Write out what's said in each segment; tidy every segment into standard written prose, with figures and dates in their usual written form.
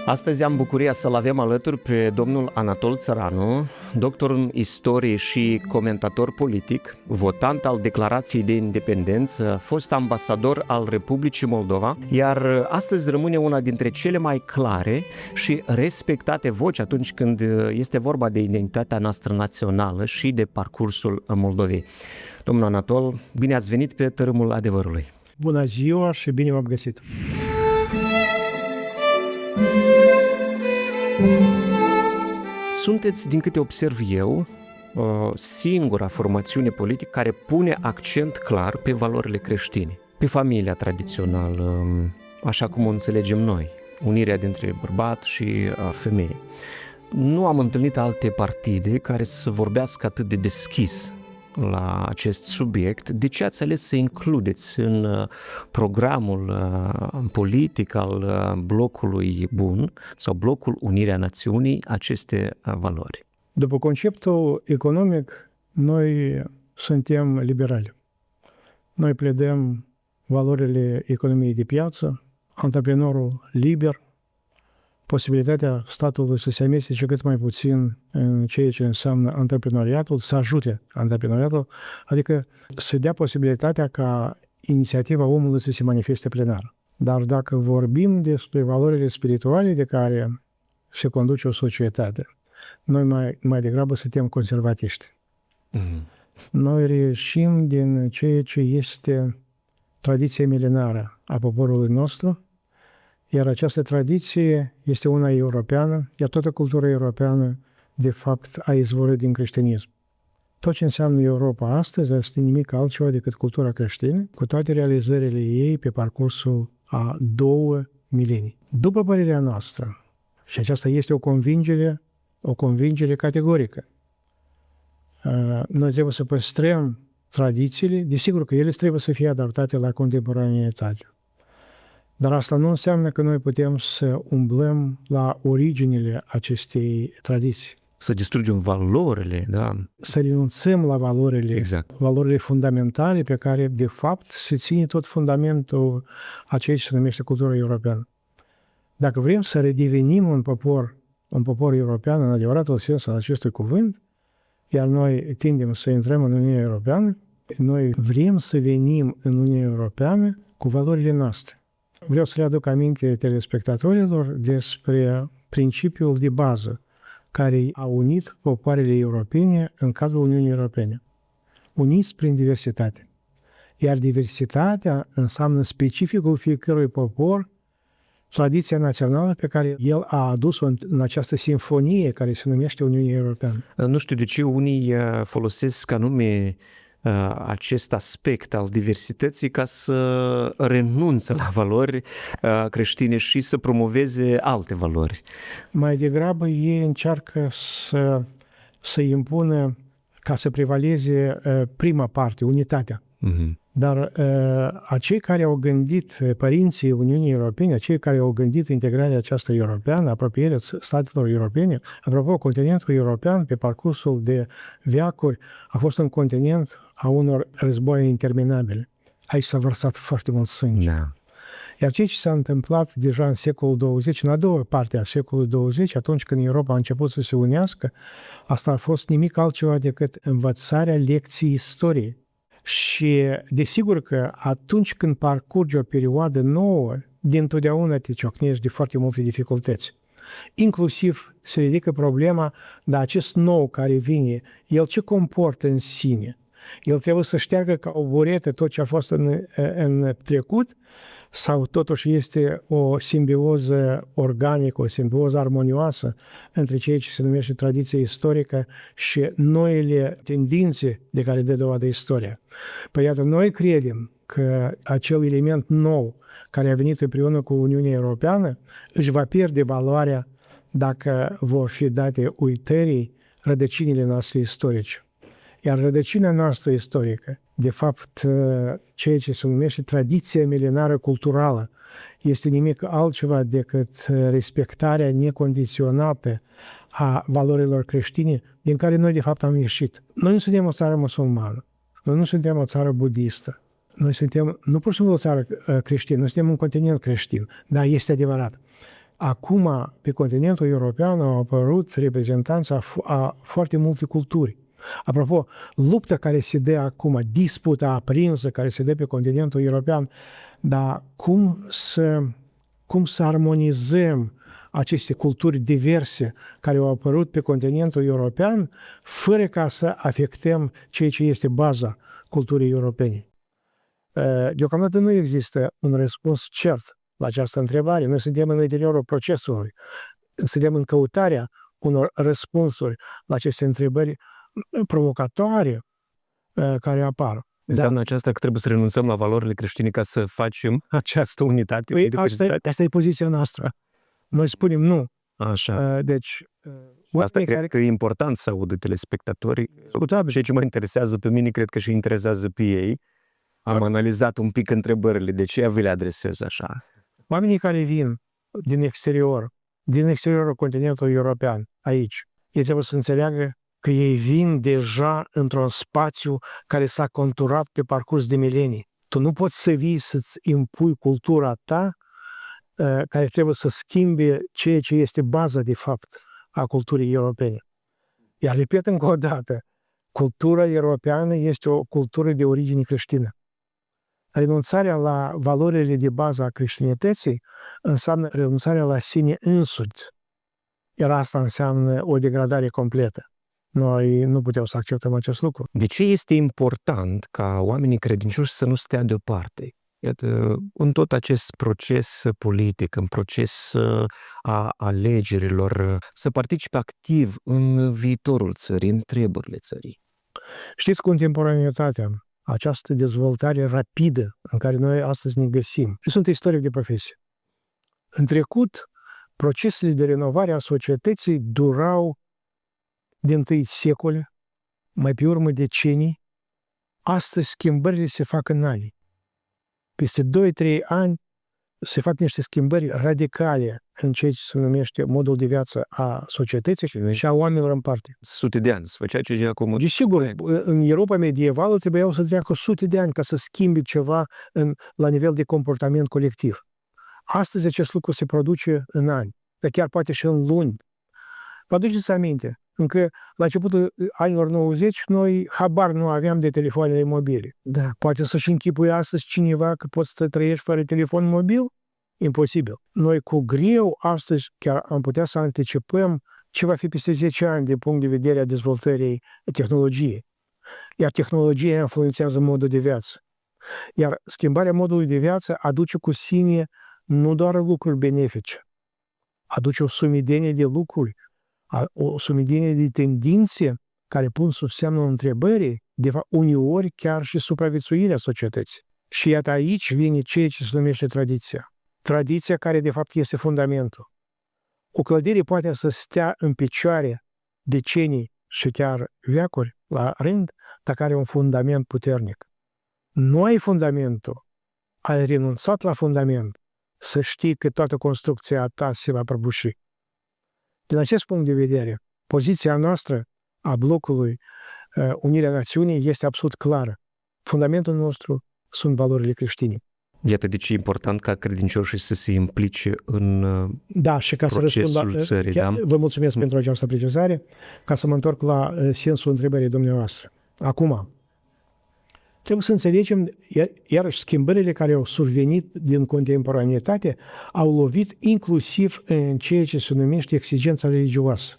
Astăzi am bucuria să-l avem alături pe domnul Anatol Țăranu, doctor în istorie și comentator politic, votant al Declarației de Independență, fost ambasador al Republicii Moldova, iar astăzi rămâne una dintre cele mai clare și respectate voci atunci când este vorba de identitatea noastră națională și de parcursul Moldovei. Domnul Anatol, bine ați venit pe Tărâmul Adevărului! Bună ziua și bine v-am găsit! Sunteți, din câte observ eu, singura formațiune politică care pune accent clar pe valorile creștine, pe familia tradițională, așa cum o înțelegem noi, unirea dintre bărbat și femeie. Nu am întâlnit alte partide care să vorbească atât de deschis la acest subiect. De ce ați ales să includeți în programul politic al blocului bun sau blocul Unirea Națiunii aceste valori? După conceptul economic, noi suntem liberali. Noi pledăm valorile economiei de piață, antreprenorul liber, posibilitatea statului să se amestece cât mai puțin în ceea ce înseamnă antreprenoriatul, să ajute antreprenoriatul, adică să dea posibilitatea ca inițiativa omului să se manifeste plenar. Dar dacă vorbim despre valorile spirituale de care se conduce o societate, noi mai degrabă suntem conservatiști. Noi reieșim din ceea ce este tradiția milenară a poporului nostru, iar această tradiție este una europeană, iar toată cultura europeană, de fapt, a izvorât din creștinism. Tot ce înseamnă Europa astăzi este nimic altceva decât cultura creștină, cu toate realizările ei pe parcursul a 2 milenii. După părerea noastră, și aceasta este o convingere categorică, noi trebuie să păstrăm tradițiile, desigur că ele trebuie să fie adaptate la contemporaneitate. Dar asta nu înseamnă că noi putem să umblăm la originile acestei tradiții. Să distrugem valorile, da? Să renunțăm la valorile, valorile fundamentale pe care, de fapt, se ține tot fundamentul a ceea ce se numește cultura europeană. Dacă vrem să redevenim un popor european în adevăratul sens al acestui cuvânt, iar noi tindem să intrăm în Uniunea Europeană, noi vrem să venim în Uniunea Europeană cu valorile noastre. Vreau să le aduc aminte telespectatorilor despre principiul de bază care a unit popoarele europene în cadrul Uniunii Europene. Uniți prin diversitate. Iar diversitatea înseamnă specificul fiecărui popor, tradiția națională pe care el a adus-o în această simfonie care se numește Uniunea Europeană. Nu știu de ce unii folosesc anume acest aspect al diversității ca să renunțe la valori creștine și să promoveze alte valori. Mai degrabă ei încearcă să impună ca să prevaleze prima parte, unitatea. Dar acei care au gândit, părinții Uniunii Europene, acei care au gândit integrarea aceasta europeană, apropierea statelor europene, apropo, continentul european pe parcursul de veacuri a fost un continent a unor războaie interminabile. Aici s-a vărsat foarte mult sânge. Da. Iar ceea ce s-a întâmplat deja în secolul 20, în a doua parte a secolului 20, atunci când Europa a început să se unească, asta a fost nimic altceva decât învățarea lecției istoriei. Și desigur că atunci când parcurgi o perioadă nouă, dintotdeauna te ciocnești de foarte multe dificultăți. Inclusiv se ridică problema, dar acest nou care vine, el ce comportă în sine? El trebuie să șteargă ca o buretă tot ce a fost în trecut sau totuși este o simbioză organică, o simbioză armonioasă între ceea ce se numește tradiție istorică și noile tendințe de care dă dovadă istoria. Păi iată, noi credem că acel element nou care a venit împreună cu Uniunea Europeană își va pierde valoarea dacă vor fi date uitării rădăcinile noastre istorice. Iar rădăcina noastră istorică, de fapt, ceea ce se numește tradiția milenară culturală, este nimic altceva decât respectarea necondiționată a valorilor creștine din care noi, de fapt, am ieșit. Noi nu suntem o țară musulmană, noi nu suntem o țară budistă, Noi suntem, nu pur și simplu o țară creștină, noi suntem un continent creștin. Da, este adevărat. Acum, pe continentul european au apărut reprezentanți a foarte multe culturi. Apropo, lupta care se dă acum, disputa aprinsă care se dă pe continentul european, dar cum să armonizăm aceste culturi diverse care au apărut pe continentul european, fără ca să afectăm ceea ce este baza culturii europene? Deocamdată nu există un răspuns cert la această întrebare. Noi suntem în interiorul procesului. Suntem în căutarea unor răspunsuri la aceste întrebări provocatoare care apar. Înseamnă aceasta că trebuie să renunțăm la valorile creștine ca să facem această unitate? Păi, asta e poziția noastră. Noi spunem nu. Așa. Deci, asta cred că e important să audă telespectatorii. Ceea ce mă interesează pe mine, cred că și interesează pe ei. Am analizat un pic întrebările, de ce vi le adresez așa? Oamenii care vin din exteriorul continentului european, aici, ei trebuie să înțeleagă că ei vin deja într-un spațiu care s-a conturat pe parcurs de milenii. Tu nu poți să vii să-ți impui cultura ta care trebuie să schimbe ceea ce este baza, de fapt, a culturii europene. Iar repet încă o dată, cultura europeană este o cultură de origine creștină. Renunțarea la valorile de bază a creștinătății înseamnă renunțarea la sine însuți. Iar asta înseamnă o degradare completă. Noi nu putem să acceptăm acest lucru. De ce este important ca oamenii credincioși să nu stea deoparte? Iată, în tot acest proces politic, în proces a alegerilor, să participe activ în viitorul țării, în treburile țării. Știți, contemporanitatea, această dezvoltare rapidă în care noi astăzi ne găsim. Eu sunt istoric de profesie. În trecut, procesele de renovare a societății durau din întâi secole, mai pe urmă decenii. Astăzi schimbările se fac în ani. Peste 2-3 ani se fac niște schimbări radicale în ceea ce se numește modul de viață a societății și a oamenilor în parte. Sute de ani, să făcea ce acum. Desigur, în Europa medievală trebuiau să treacă sute de ani ca să schimbe ceva la nivel de comportament colectiv. Astăzi acest lucru se produce în ani, dar chiar poate și în luni. Vă aduceți aminte, încă la începutul anilor 90 noi habar nu aveam de telefoanele mobile. Da. Poate să-și închipui astăzi cineva că poți să trăiești fără telefon mobil? Imposibil. Noi cu greu astăzi chiar am putea să anticipăm ce va fi peste 10 ani din punct de vedere a dezvoltării tehnologiei. Iar tehnologia influențează modul de viață. Iar schimbarea modului de viață aduce cu sine nu doar lucruri benefice, aduce o sumedenie de lucruri, o sumedenie de tendințe care pun sub semnul întrebării, de fapt, uneori chiar și supraviețuirea societății. Și iată aici vine ceea ce se numește tradiția. Tradiția care, de fapt, este fundamentul. O clădire poate să stea în picioare decenii și chiar veacuri la rând, dar care are un fundament puternic. Nu ai fundamentul, ai renunțat la fundament, să știi că toată construcția ta se va prăbuși. Din acest punct de vedere, poziția noastră a blocului Unirea Națiunii este absolut clară. Fundamentul nostru sunt valorile creștine. Iată de ce e important ca credincioșii să se implice în și ca procesul să răspund țării. Da? Vă mulțumesc pentru această precizare, ca să mă întorc la sensul întrebării dumneavoastră. Acum, trebuie să înțelegem, iarăși, schimbările care au survenit din contemporanitate au lovit inclusiv în ceea ce se numește exigența religioasă.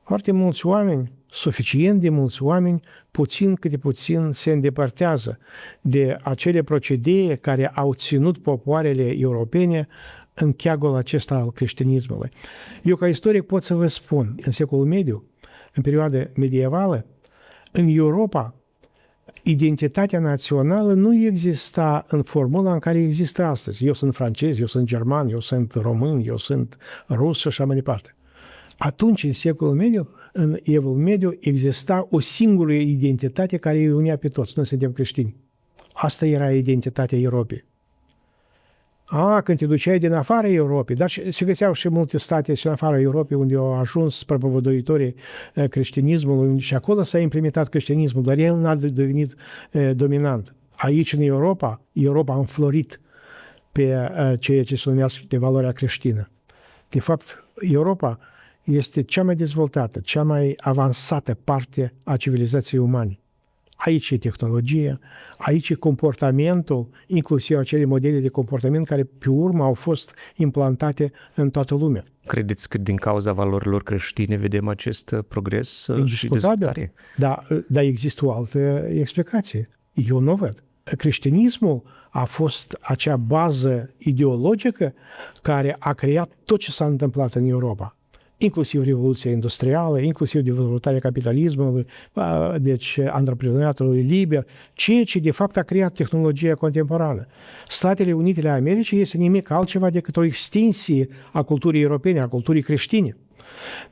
Foarte mulți oameni, suficient de mulți oameni, puțin câte puțin se îndepărtează de acele procedee care au ținut popoarele europene în cheagul acesta al creștinismului. Eu, ca istoric, pot să vă spun, în secolul mediu, în perioada medievală, în Europa, identitatea națională nu exista în formula în care există astăzi. Eu sunt francez, eu sunt german, eu sunt român, eu sunt rus și așa mai departe. Atunci, în secolul mediu, în evul mediu, exista o singură identitate care îi unia pe toți. Noi suntem creștini. Asta era identitatea Europei. Când te duceai din afara Europei, dar se găseau și multe state și în afara Europei unde au ajuns propovăduitorii creștinismului și acolo s-a implementat creștinismul, dar el n-a devenit dominant. aici în Europa, Europa a înflorit pe ceea ce se numește valoarea creștină. De fapt, Europa este cea mai dezvoltată, cea mai avansată parte a civilizației umane. Aici e tehnologia, aici e comportamentul, inclusiv acele modele de comportament care pe urmă au fost implantate în toată lumea. Credeți că din cauza valorilor creștine vedem acest progres și dezvoltare? Dar există o altă explicație. Eu nu văd. Creștinismul a fost acea bază ideologică care a creat tot ce s-a întâmplat în Europa, inclusiv Revoluția Industrială, inclusiv dezvoltarea capitalismului, deci antreprenoriatului liber, ceea ce de fapt a creat tehnologia contemporană. Statele Unite ale Americii este nimic altceva decât o extensie a culturii europene, a culturii creștine.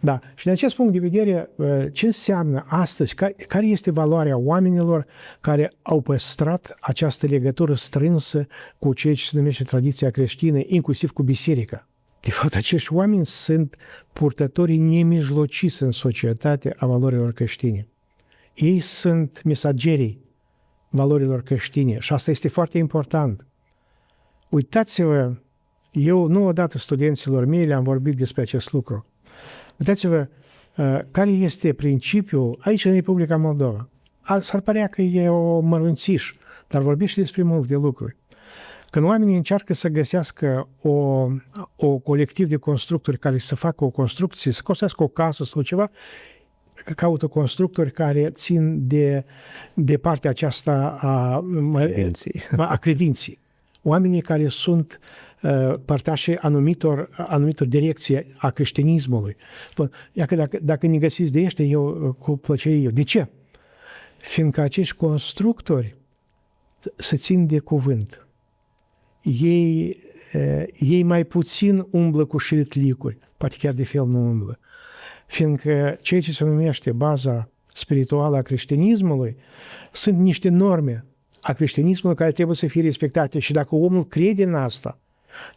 Da. Și din acest punct de vedere, ce înseamnă astăzi, care este valoarea oamenilor care au păstrat această legătură strânsă cu ceea ce se numește tradiția creștină, inclusiv cu biserica? De fapt, acești oameni sunt purtătorii nemijlociți în societate a valorilor creștine. Ei sunt mesagerii valorilor creștine și asta este foarte important. Uitați-vă, eu nu odată studenților mei le-am vorbit despre acest lucru. Uitați-vă care este principiul aici în Republica Moldova. S-ar părea că e o mărunțiș, dar vorbește despre multe lucruri. Când oamenii încearcă să găsească o colectiv de constructori care să facă o construcție, să construiască o casă sau ceva, caută constructori care țin de partea aceasta a credinței. Oamenii care sunt părtașii anumitor direcții a creștinismului. Spun, dacă ne găsiți de ăștia, eu cu plăcere eu. De ce? Fiindcă acești constructori se țin de cuvânt. Ei mai puțin umblă cu șiretlicuri, poate chiar de fel nu umblă. Fiindcă ceea ce se numește baza spirituală a creștinismului sunt niște norme a creștinismului care trebuie să fie respectate și dacă omul crede în asta,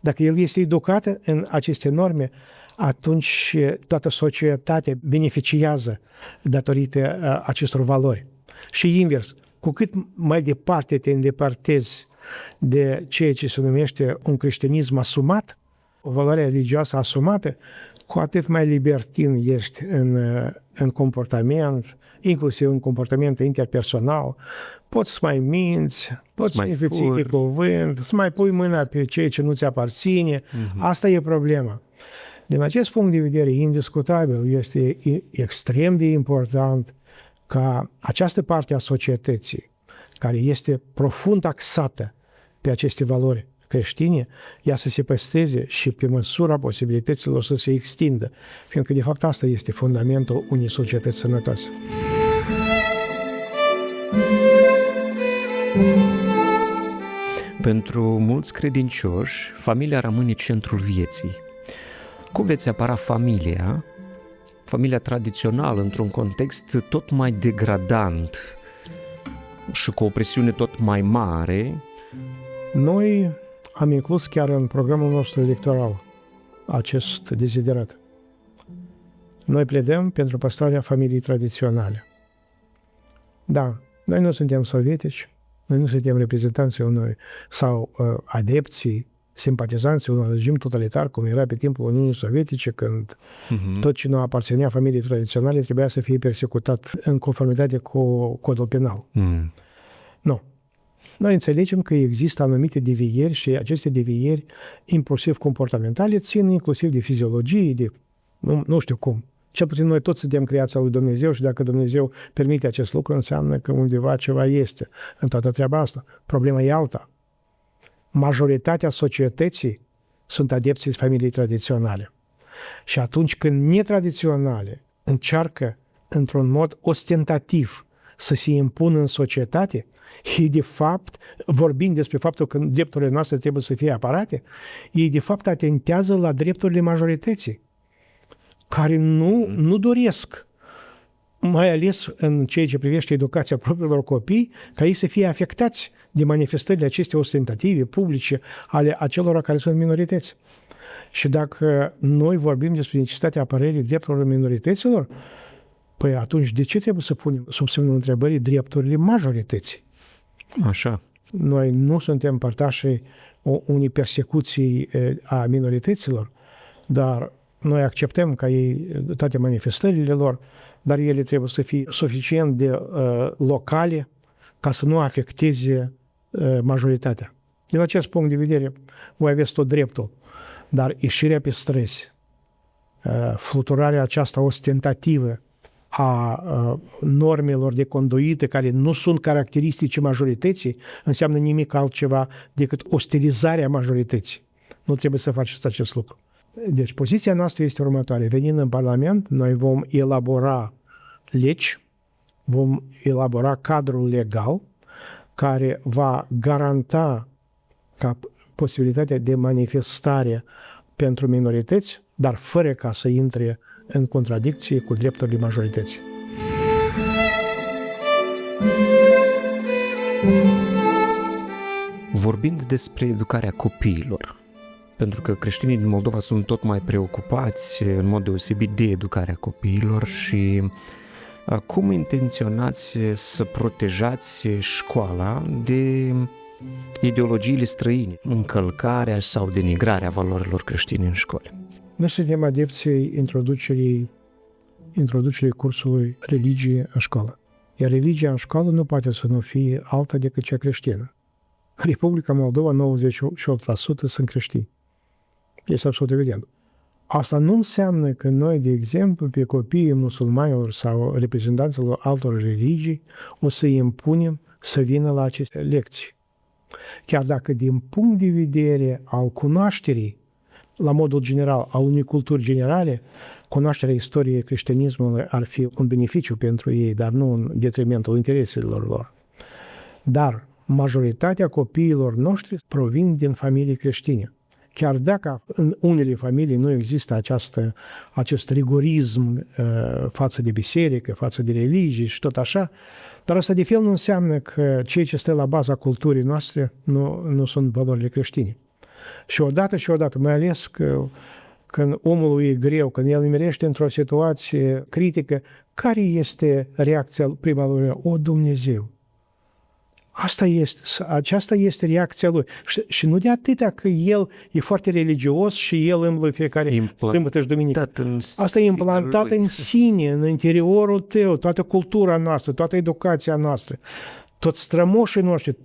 dacă el este educat în aceste norme, atunci toată societatea beneficiază datorită acestor valori. Și invers, cu cât mai departe te îndepărtezi de ceea ce se numește un creștinism asumat, o valoare religioasă asumată, cu atât mai libertin ești în comportament, inclusiv în comportament interpersonal. Poți să mai minți, poți să mai ții de cuvânt, să mai pui mâna pe ceea ce nu ți aparține. Asta e problema. Din acest punct de vedere, indiscutabil, este extrem de important ca această parte a societății, care este profund axată pe aceste valori creștine, ea să se păstreze și pe măsura posibilităților să se extindă, fiindcă de fapt asta este fundamentul unei societăți sănătoase. Pentru mulți credincioși, familia rămâne centrul vieții. Cum veți apăra familia tradițională, într-un context tot mai degradant și cu o presiune tot mai mare? Noi am inclus chiar în programul nostru electoral acest deziderat. Noi pledăm pentru păstrarea familiei tradiționale. Da, noi nu suntem sovietici, noi nu suntem reprezentanții unui sau adepții, simpatizanții unui regim totalitar, cum era pe timpul Uniunii Sovietice, când tot ce nu aparținea familiei tradiționale trebuia să fie persecutat în conformitate cu codul penal. Nu. Noi înțelegem că există anumite devieri și aceste devieri, inclusiv comportamentale, țin inclusiv de fiziologie, de nu știu cum. Cel puțin noi toți suntem creația lui Dumnezeu și dacă Dumnezeu permite acest lucru, înseamnă că undeva ceva este în toată treaba asta. Problema e alta. Majoritatea societății sunt adepții familiei tradiționale. Și atunci când netradiționale încearcă într-un mod ostentativ să se impună în societate, ei de fapt, vorbind despre faptul că drepturile noastre trebuie să fie apărate, ei de fapt atentează la drepturile majorității, care nu doresc, mai ales în ceea ce privește educația propriilor copii, ca ei să fie afectați de manifestările acestea ostentative, publice, ale acelora care sunt minorități. Și dacă noi vorbim despre necesitatea apărării drepturilor minorităților, păi atunci de ce trebuie să punem sub semnul întrebării drepturile majorității? Așa. Noi nu suntem părtașii unei persecuții a minorităților, dar noi acceptăm ca ei toate manifestările lor, dar ele trebuie să fie suficient de locale ca să nu afecteze majoritatea. Din acest punct de vedere, voi aveți tot dreptul, dar ieșirea pe străzi, fluturarea aceasta ostentativă a normelor de conduită care nu sunt caracteristice majorității, înseamnă nimic altceva decât ostilizarea majorității. Nu trebuie să faceți acest lucru. Deci poziția noastră este următoare. Venind în Parlament, noi vom elabora legi, vom elabora cadrul legal care va garanta ca posibilitatea de manifestare pentru minorități, dar fără ca să intre în contradicție cu drepturile majorității. Vorbind despre educarea copiilor, pentru că creștinii din Moldova sunt tot mai preocupați în mod deosebit de educarea copiilor și cum intenționați să protejați școala de ideologiile străine, încălcarea sau denigrarea valorilor creștine în școli? Noi suntem adepții introducerii cursului religie în școală. Iar religia în școală nu poate să nu fie alta decât cea creștină. În Republica Moldova, 98% sunt creștini. Este absolut evident. Asta nu înseamnă că noi, de exemplu, pe copiii musulmanilor sau reprezentanților altor religii, o să îi impunem să vină la aceste lecții. Chiar dacă din punct de vedere al cunoașterii, la modul general, a unei culturi generale, cunoașterea istoriei creștinismului ar fi un beneficiu pentru ei, dar nu în detrimentul intereselor lor. Dar majoritatea copiilor noștri provin din familii creștine. Chiar dacă în unele familii nu există acest rigorism față de biserică, față de religie și tot așa, dar asta de fel nu înseamnă că cei ce stă la baza culturii noastre nu sunt valorile creștine. Și odată, mai ales că când omul e greu, când el nimerește într-o situație critică, care este reacția prima lui? O, Dumnezeu! Aceasta este reacția lui. Și nu de atâta că el e foarte religios și el îmblă fiecare sâmbătă și duminică. Asta e implantat în sine, în interiorul tău, toată cultura noastră, toată educația noastră. Toți strămoșii noștri,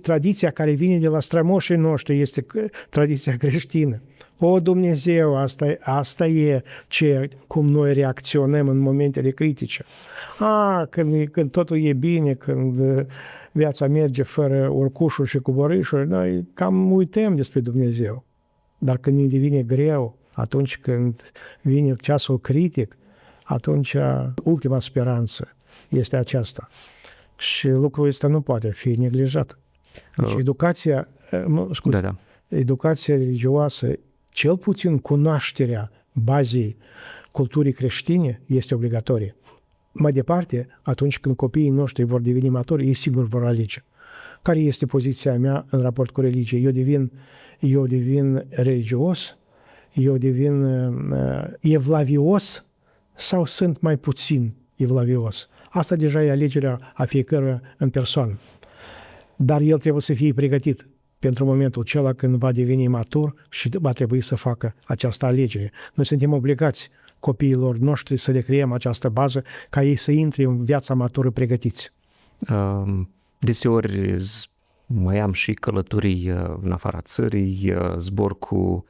tradiția care vine de la strămoșii noștri este tradiția creștină. O, Dumnezeu, asta e cum noi reacționăm în momentele critice. Când totul e bine, când viața merge fără urcușuri și coborâșuri, noi cam uităm despre Dumnezeu. Dar când ne devine greu, atunci când vine ceasul critic, atunci ultima speranță este aceasta. Și lucrul ăsta nu poate fi neglijat. Deci educația religioasă, cel puțin cunoașterea bazei culturii creștine, este obligatorie. Mai departe, atunci când copiii noștri vor deveni maturi, ei sigur vor alege. Care este poziția mea în raport cu religie? Eu devin religios? Eu devin evlavios? Sau sunt mai puțin evlavios? Asta deja e alegerea a fiecăruia în persoană. Dar el trebuie să fie pregătit pentru momentul acela când va deveni matur și va trebui să facă această alegere. Noi suntem obligați copiilor noștri să le creăm această bază ca ei să intre în viața matură pregătiți. Deseori mai am și călătorii în afara țării, zbor cu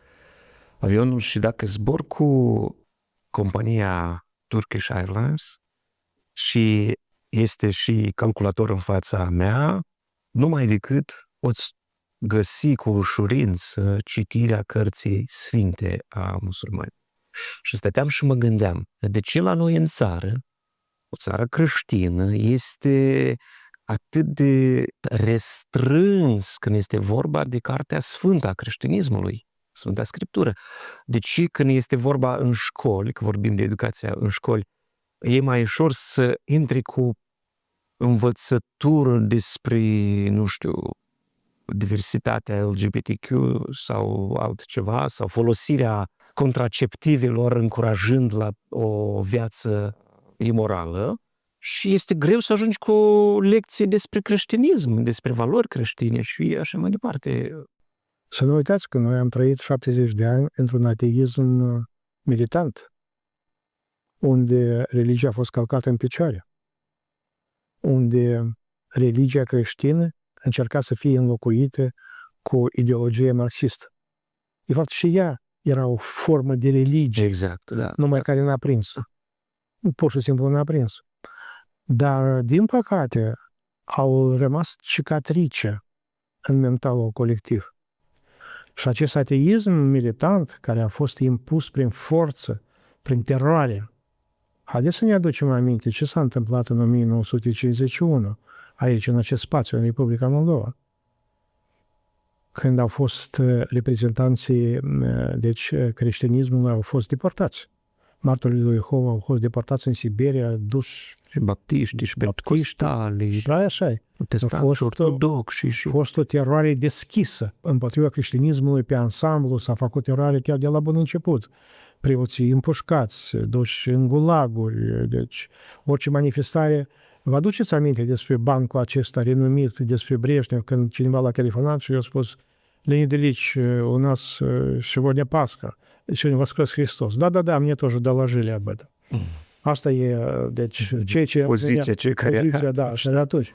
avionul și dacă zbor cu compania Turkish Airlines și este și calculator în fața mea, numai decât poți găsi cu ușurință citirea cărții sfinte a musulmanilor. Și stăteam și mă gândeam, de ce la noi în țară, o țară creștină, este atât de restrâns când este vorba de Cartea Sfântă a creștinismului, Sfânta Scriptură. De ce când este vorba în școli, că vorbim de educația în școli, e mai ușor să intri cu învățătură despre, nu știu, diversitatea LGBTQ sau altceva, sau folosirea contraceptivelor încurajând la o viață imorală și este greu să ajungi cu lecții despre creștinism, despre valori creștine și așa mai departe. Să nu uitați că noi am trăit 70 de ani într-un ateism militant, unde religia a fost călcată în picioare, unde religia creștină încerca să fie înlocuită cu ideologie marxistă. De fapt, și ea era o formă de religie, Exact, da. numai care n-a prins. Pur și simplu n-a prins. Dar, din păcate, au rămas cicatrice în mentalul colectiv. Și acest ateism militant, care a fost impus prin forță, prin teroare, haideți să ne aducem aminte ce s-a întâmplat în 1951, aici, în acest spațiu, în Republica Moldova, când au fost reprezentanții, deci creștinismului au fost deportați. Martorii lui Jehova au fost deportați în Siberia, duși Și baptiști, și pentecostali, și așa e. protestanți, ortodoxi și... A fost o teroare deschisă împotriva creștinismului pe ansamblu, s-a făcut teroare chiar de la bun început. Preoții împușcați, duși în gulaguri, deci orice manifestare. Vă aduceți aminte despre bancul acesta renumit, despre Breșnev, când cineva l-a telefonat și i-a spus: Leonid Ильич, у нас сегодня Пасха, сегодня Воскрес Христос. Да, мне тоже доложили об этом. Asta e, deci, Poziția cei care... Da, și de atunci.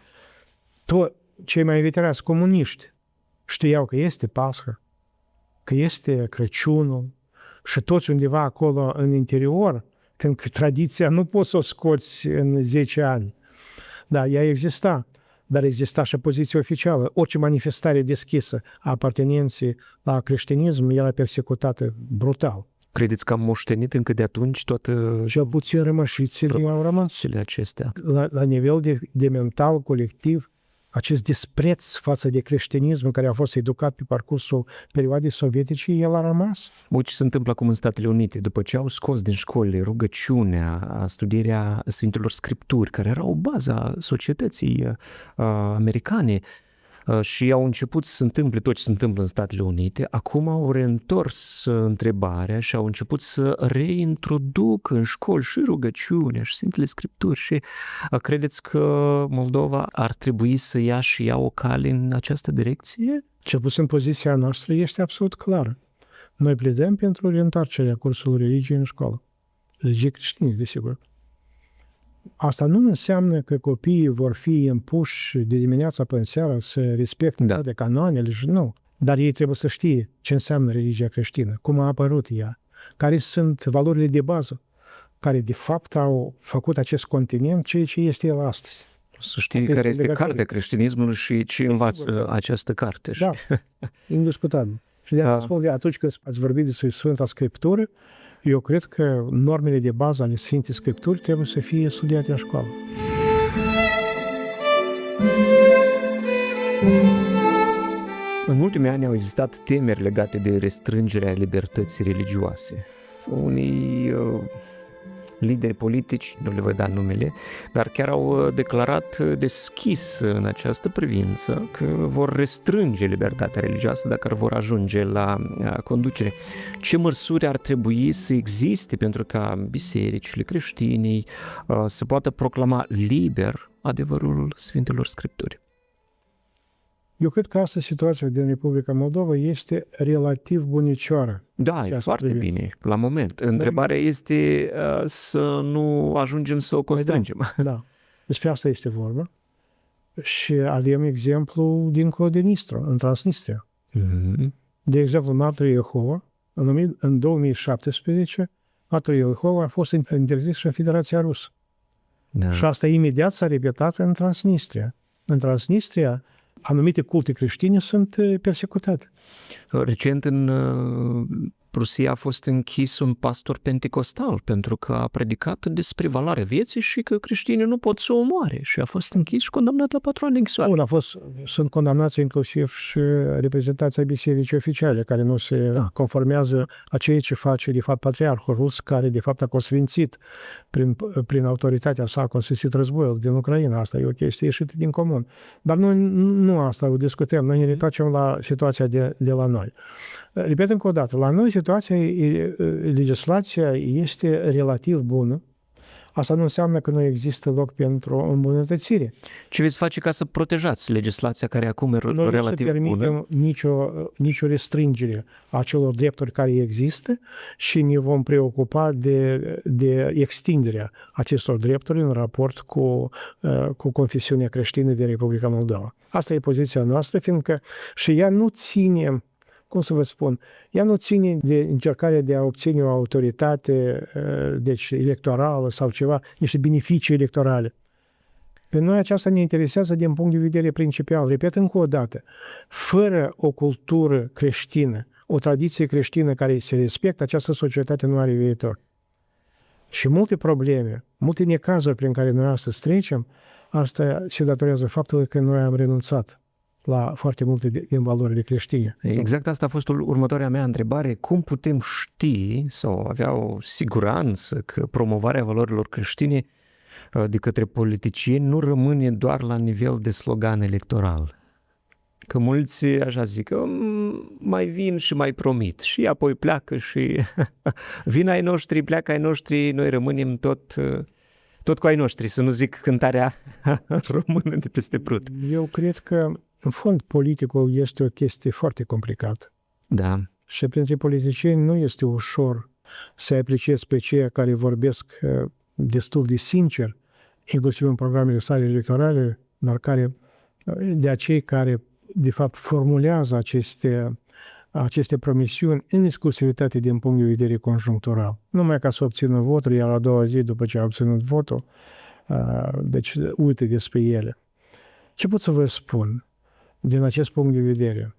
Cei mai veterați comuniști știau că este Pasха, că este Crăciunul și toți undeva acolo în interior, când tradiția nu poți să o scoți în 10 ani. Da, ea exista, dar exista și poziția oficială. Orice manifestare deschisă a apartenenței la creștinism era persecutată brutal. Credeți că am moștenit încă de atunci toată... Cel puțin rămășițele au rămas. acestea. La nivel de mental colectiv, acest dispreț față de creștinism care a fost educat pe parcursul perioadei sovietice, el a rămas. Ce se întâmplă acum în Statele Unite? După ce au scos din școli rugăciunea, studierea Sfintelor Scripturi, care erau baza societății americane, și au început să se întâmple tot ce se întâmplă în Statele Unite, acum au reîntors întrebarea și au început să reintroducă în școli și rugăciunea și Sfintele Scripturi. Și credeți că Moldova ar trebui să ia și ea o cale în această direcție? Cel puțin poziția noastră este absolut clară. Noi pledăm pentru reîntoarcerea cursului religiei în școală. Religie creștine, desigur. Asta nu înseamnă că copiii vor fi impuși de dimineața până seara să respecte toate canoanele și nu. Dar ei trebuie să știe ce înseamnă religia creștină, cum a apărut ea, care sunt valorile de bază, care de fapt au făcut acest continent ceea ce este el astăzi. Să știi care este cartea creștinismului și ce învață această carte. Da, indiscutabil. Și de atunci când ați vorbit despre Sfânta Scriptură, eu cred că normele de bază ale Sfintei Scripturi trebuie să fie studiate în școală. În ultimii ani au existat temeri legate de restrângerea libertății religioase. Unii lideri politici, nu le voi da numele, dar chiar au declarat deschis în această privință că vor restrânge libertatea religioasă dacă vor ajunge la conducere. Ce măsuri ar trebui să existe pentru ca bisericile creștinii să poată proclama liber adevărul Sfintelor Scripturi? Eu cred că asta situația din Republica Moldova este relativ bunicioară. Da, e foarte bine, la moment. Întrebarea este să nu ajungem să o constrângem. Da, despre asta este vorba. Și avem exemplu dincolo de Nistru, în Transnistria. De exemplu, Martorii Jehova, în 2017, Martorii Jehova a fost interzis și în Federația Rusă. Da. Și asta imediat s-a repetat în Transnistria. În Transnistria, anumite culte creștine sunt persecutate. Recent în Rusia a fost închis un pastor pentecostal pentru că a predicat despre valoarea vieții și că creștinii nu pot să o omoare și a fost închis și condamnat la 4 ani de închisoare. Sunt condamnați inclusiv și reprezentanții bisericii oficiale care nu se conformează a ceea ce face de fapt patriarhul rus, care de fapt a consfințit prin autoritatea sa, a consfințit războiul din Ucraina. Asta e o chestie ieșită din comun. Dar nu asta o discutăm. Noi ne întoarcem la situația de la noi. Repet încă o dată, la noi legislația este relativ bună. Asta nu înseamnă că nu există loc pentru îmbunătățire. Ce veți face ca să protejați legislația care acum e Noi nu să relativ bună? permitem nicio restrângere a celor drepturi care există și ne vom preocupa de extinderea acestor drepturi în raport cu confesiunea creștină de Republica Moldova. Asta e poziția noastră, fiindcă și ea nu ține, cum să vă spun, ea nu ține de încercarea de a obține o autoritate, deci electorală sau ceva, niște beneficii electorale. Pe noi aceasta ne interesează din punct de vedere principal. Repet încă o dată, fără o cultură creștină, o tradiție creștină care se respectă, această societate nu are viitor. Și multe probleme, multe necazuri prin care noi astăzi trecem, asta se datorează faptului că noi am renunțat la foarte multe din valorile creștine. Exact asta a fost următoarea mea întrebare. Cum putem ști sau avea o siguranță că promovarea valorilor creștine de către politicieni nu rămâne doar la nivel de slogan electoral? Că mulți, așa zic, mai vin și mai promit și apoi pleacă și vin ai noștri, pleacă ai noștri, noi rămânem tot cu ai noștri, să nu zic cântarea română de peste prut. Eu cred că, în fond, politicul este o chestie foarte complicată. Da. Și printre politicieni nu este ușor să apreciezi pe cei care vorbesc destul de sincer, inclusiv în programele sale electorale, dar de acei care, de fapt, formulează aceste promisiuni în exclusivitate din punct de vedere conjunctural. Numai ca să obțină votul, iar a doua zi, după ce a obținut votul, deci uite despre ele. Ce pot să vă spun din acest punct de vedere?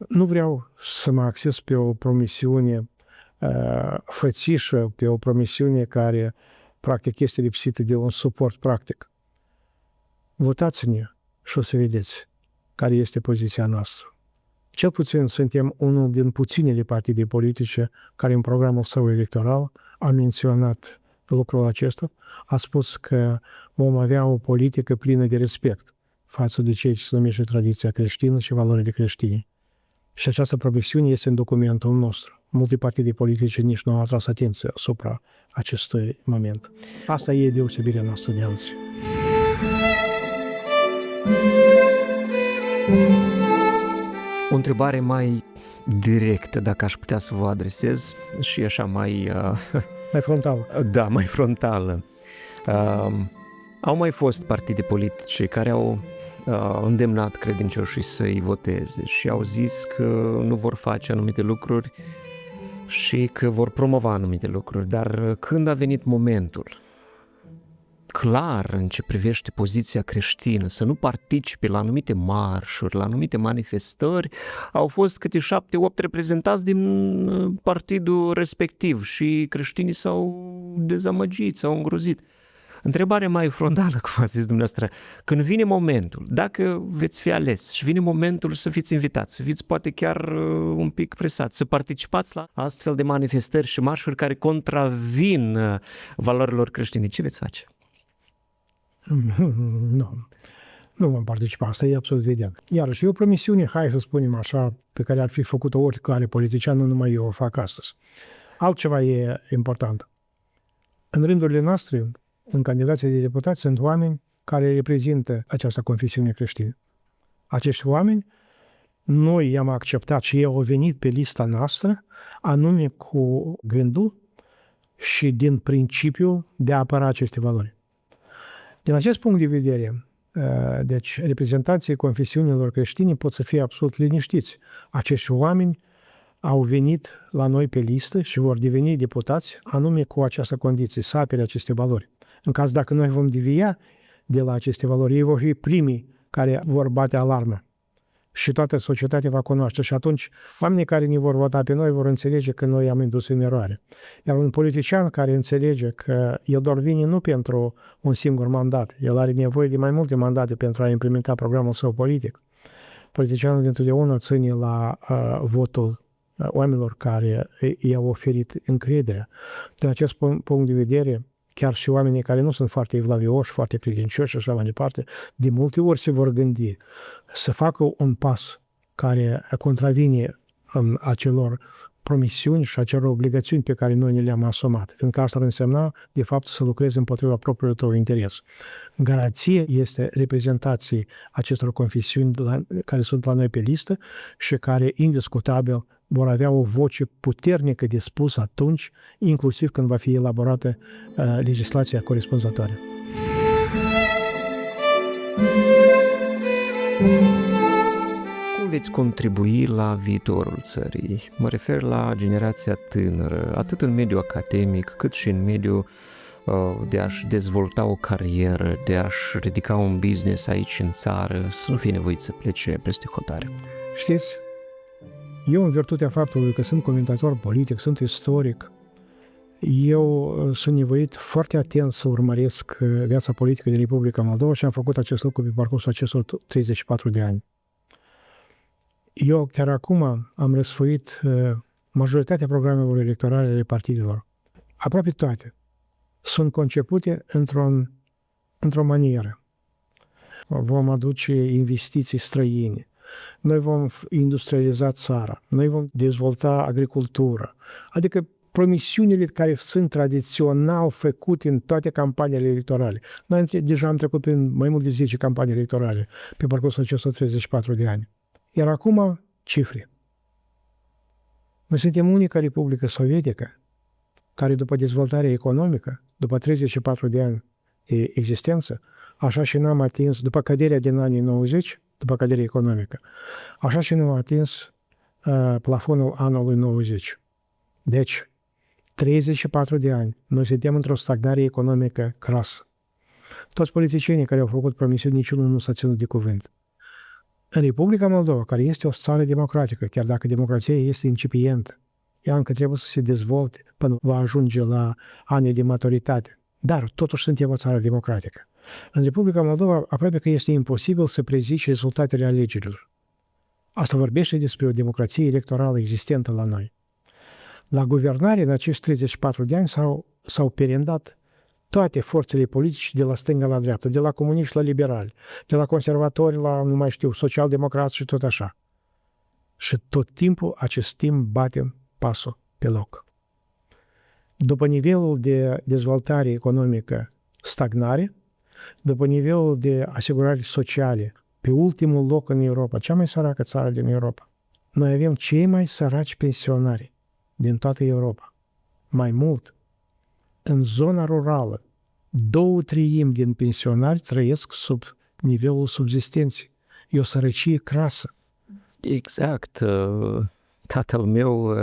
Nu vreau să mă axez pe o promisiune fățișă, pe o promisiune care practic este lipsită de un suport practic. Votați-ne și o să vedeți care este poziția noastră. Cel puțin suntem unul din puținele partide politice care în programul său electoral a menționat lucrul acesta, a spus că vom avea o politică plină de respect față de cei ce se numește tradiția creștină și valorile creștine. Și această promisiune este în documentul nostru. Multe partide politice nici nu au atras atenție asupra acestui moment. Asta e deosebirea noastră de alții. O întrebare mai directă, dacă aș putea să vă adresez, și așa mai... Mai frontală. Da, mai frontală. Au mai fost partide politice care au îndemnat credincioșii să-i voteze și au zis că nu vor face anumite lucruri și că vor promova anumite lucruri, dar când a venit momentul clar în ce privește poziția creștină, să nu participe la anumite marșuri, la anumite manifestări, au fost câte 7-8 reprezentanți din partidul respectiv și creștinii s-au dezamăgit, s-au îngrozit. Întrebare mai frontală, cum a zis dumneavoastră, când vine momentul, dacă veți fi ales și vine momentul să fiți invitați, să fiți poate chiar un pic presați, să participați la astfel de manifestări și marșuri care contravin valorilor creștine, ce veți face? Nu vom participa, asta e absolut evident. Iarăși, e o promisiune, hai să spunem așa, pe care ar fi făcut-o oricare politician, nu numai eu o fac astăzi. Altceva e important. În rândurile noastre, în candidații de deputați, sunt oameni care reprezintă această confesiune creștină. Acești oameni, noi i-am acceptat și ei au venit pe lista noastră, anume cu gândul și din principiul de a apăra aceste valori. Din acest punct de vedere, deci reprezentanții confesiunilor creștine pot să fie absolut liniștiți. Acești oameni au venit la noi pe listă și vor deveni deputați anume cu această condiție, să apere aceste valori. În caz dacă noi vom devia de la aceste valori, ei vor fi primii care vor bate alarmă. Și toată societatea va cunoaște. Și atunci, oamenii care ne vor vota pe noi vor înțelege că noi am indus în eroare. Iar un politician care înțelege că el doar vine nu pentru un singur mandat, el are nevoie de mai multe mandate pentru a implementa programul său politic. Politicianul dintotdeauna ține la votul oamenilor care i-au oferit încrederea. Din acest punct de vedere, chiar și oamenii care nu sunt foarte evlavioși, foarte credincioși și așa mai departe, de multe ori se vor gândi să facă un pas care contravine acelor promisiuni și acelor obligațiuni pe care noi ne le-am asumat, fiindcă asta ar însemna, de fapt, să lucrezi împotriva propriului tău interes. Garanție este reprezentației acestor confesiuni care sunt la noi pe listă și care, indiscutabil, vor avea o voce puternică de spus atunci, inclusiv când va fi elaborată legislația corespunzătoare. Cum veți contribui la viitorul țării? Mă refer la generația tânără, atât în mediul academic, cât și în mediul de a-și dezvolta o carieră, de a-și ridica un business aici în țară, să nu fie nevoit să plece peste hotare. Știți, eu, în virtutea faptului că sunt comentator politic, sunt istoric, eu sunt nevoit foarte atent să urmăresc viața politică din Republica Moldova și am făcut acest lucru pe parcursul acestor 34 de ani. Eu chiar acum am răsfoit majoritatea programelor electorale ale partidelor. Aproape toate sunt concepute într-o manieră. Vom aduce investiții străine, noi vom industrializa țara, noi vom dezvolta agricultura, adică promisiunile care sunt tradițional făcute în toate campaniile electorale. Noi deja am trecut prin mai mult de 10 campanii electorale pe parcursul acestor 34 de ani. Iar acum, cifre. Noi suntem unica Republică Sovietică care, după dezvoltarea economică, după 34 de ani de existență, așa și n-am atins, după căderea din anii 90, după căderea economică, așa și nu am atins plafonul anului 90. Deci, 34 de ani, noi suntem într-o stagnare economică crasă. Toți politicienii care au făcut promisiuni, niciunul nu s-a ținut de cuvânt. În Republica Moldova, care este o țară democratică, chiar dacă democrația este incipientă, ea încă trebuie să se dezvolte până va ajunge la ani de maturitate. Dar totuși suntem o țară democratică. În Republica Moldova aproape că este imposibil să prezici rezultatele alegerilor. Asta vorbește despre o democrație electorală existentă la noi. La guvernare, în acești 34 de ani, s-au perindat toate forțele politice de la stânga la dreapta, de la comuniști la liberali, de la conservatori la, nu mai știu, social-democrați și tot așa. Și tot timpul, acest timp, batem pasul pe loc. După nivelul de dezvoltare economică stagnare, după nivelul de asigurări sociale, pe ultimul loc în Europa, cea mai săracă țară din Europa, noi avem cei mai săraci pensionari din toată Europa. Mai mult, în zona rurală, 2/3 din pensionari trăiesc sub nivelul subzistenței. E o sărăcie crasă. Exact. Tatăl meu,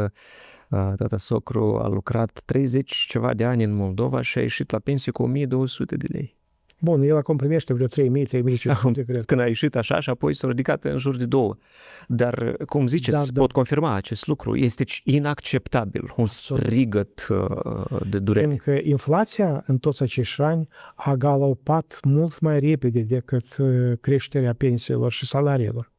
tata socru, a lucrat 30 ceva de ani în Moldova și a ieșit la pensie cu 1200 de lei. Bun, el acum primește vreo 3.000, cred. Când a ieșit așa și apoi s-a ridicat în jur de 2. Dar, cum ziceți, pot confirma acest lucru. Este inacceptabil, un strigăt de durere. Încă inflația în toți acești ani a galopat mult mai repede decât creșterea pensiilor și salariilor.